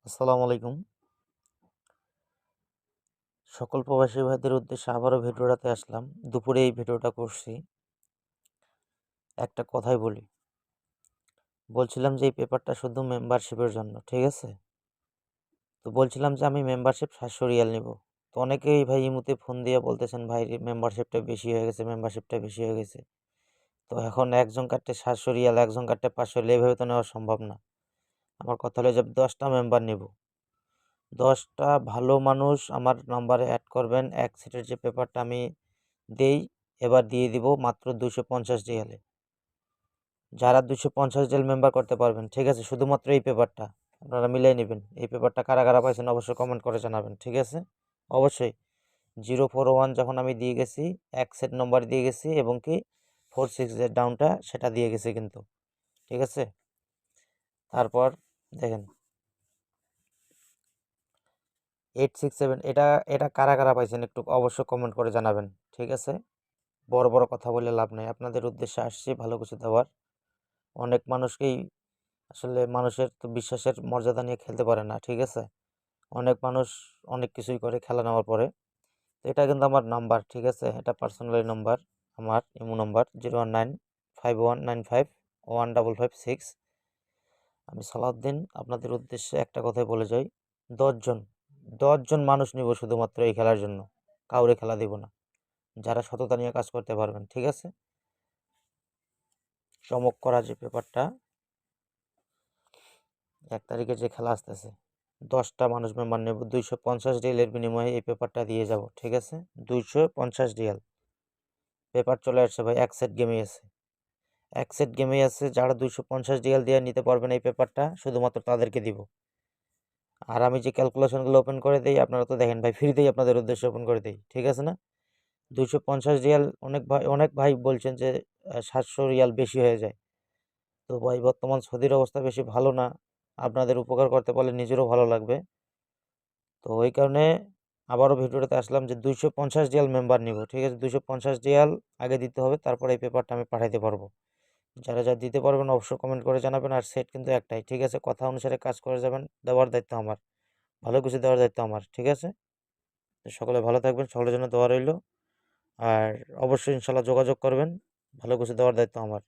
আসসালামু আলাইকুম। সকল প্রবাসী ভাইদের উদ্দেশ্যে আবারও ভিডিওটাতে আসলাম। দুপুরে এই ভিডিওটা করছি। একটা কথাই বলছিলাম যে এই পেপারটা শুধু মেম্বারশিপের জন্য, ঠিক আছে? তো বলছিলাম যে আমি মেম্বারশিপ 700 রিয়াল নিব। তো অনেকেই ভাই ইমুতে ফোন দিয়ে বলতেছেন ভাই মেম্বারশিপটা বেশি হয়ে গেছে, মেম্বারশিপটা বেশি হয়ে গেছে। তো এখন একজন কাটতে 700 রিয়াল, একজন কাটতে 500 রিয়াল, এভাবে তো নেওয়া সম্ভব না। আমার কথা হলো যে 10টা মেম্বার নিব। 10টা ভালো মানুষ আমার নাম্বারে অ্যাড করবেন। এক সেটের যে পেপারটা আমি দেই, এবার দিয়ে দিব মাত্র 250 রিয়ালে। যারা 250 রিয়াল মেম্বার করতে পারবেন, ঠিক আছে, শুধুমাত্র এই পেপারটা আপনারা মিলিয়ে নেবেন। এই পেপারটা কারা কারা পাইছেন অবশ্যই কমেন্ট করে জানাবেন, ঠিক আছে? অবশ্যই 041 যখন আমি দিয়ে গেছি, এক সেট নম্বর দিয়ে গেছি, এবং কি 46 যে ডাউনটা সেটা দিয়ে গেছি কিন্তু, ঠিক আছে? তারপর দেখেন 867, এটা এটা কারা কারা পাইছেন একটু অবশ্যই কমেন্ট করে জানাবেন, ঠিক আছে? বড় বড় কথা বলে লাভ নাই, আপনাদের উদ্দেশ্যে আসছি ভালো কিছু দেওয়ার। অনেক মানুষকেই আসলে মানুষের তো বিশ্বাসের মর্যাদা নিয়ে খেলতে পারে না, ঠিক আছে? অনেক মানুষ অনেক কিছুই করে খেলা নেওয়ার পরে। তো এটা কিন্তু আমার নাম্বার, ঠিক আছে? এটা পার্সোনালি নাম্বার, আমার ইমো নাম্বার 01951951556। আমি সালাউদ্দিন আপনাদের উদ্দেশ্যে একটা কথাই বলে যাই, 10জন 10জন মানুষ নিব শুধুমাত্র এই খেলার জন্য, কাউরে খেলা দিব না, যারা সততা নিয়ে কাজ করতে পারবেন, ঠিক আছে? চমক করা যে পেপারটা 1 তারিখে যে খেলা আসতেছে, 10টা মানুষ মেম্বার নেব, 250 রিয়ালের বিনিময়ে এই পেপারটা দিয়ে যাব, ঠিক আছে? 250 রিয়াল পেপার চলে আসছে ভাই, এক সেট গেমেই আছে। যারা 250 রিয়াল দিয়ে নিতে পারবেন এই পেপারটা, শুধুমাত্র তাদেরকে দিব। আর আমি যে ক্যালকুলেশনগুলো ওপেন করে দিই, আপনারা তো দেখেন ভাই, ফ্রিতেই আপনাদের উদ্দেশ্যে ওপেন করে দিই, ঠিক আছে না? 250 রিয়াল, অনেক ভাই বলছেন যে 700 রিয়াল বেশি হয়ে যায়। তো ভাই বর্তমান সৌদির অবস্থা বেশি ভালো না, আপনাদের উপকার করতে পারলে নিজেরও ভালো লাগবে। তো ওই কারণে আবারও ভিডিওটাতে আসলাম যে 250 রিয়াল মেম্বার নিব, ঠিক আছে? 250 রিয়াল আগে দিতে হবে, তারপর এই পেপারটা আমি পাঠাইতে পারবো। যারা যা দিতে পারবেন অবশ্যই কমেন্ট করে জানাবেন। আর সেট কিন্তু একটাই, ঠিক আছে? কথা অনুসারে কাজ করে যাবেন, দেওয়ার দায়িত্ব আমার, ভালো কিছু দেওয়ার দায়িত্ব আমার, ঠিক আছে? তো সকলে ভালো থাকবেন, সকলের জন্য দোয়া রইল। আর অবশ্যই ইনশাল্লাহ যোগাযোগ করবেন, ভালো কিছু দেওয়ার দায়িত্ব আমার।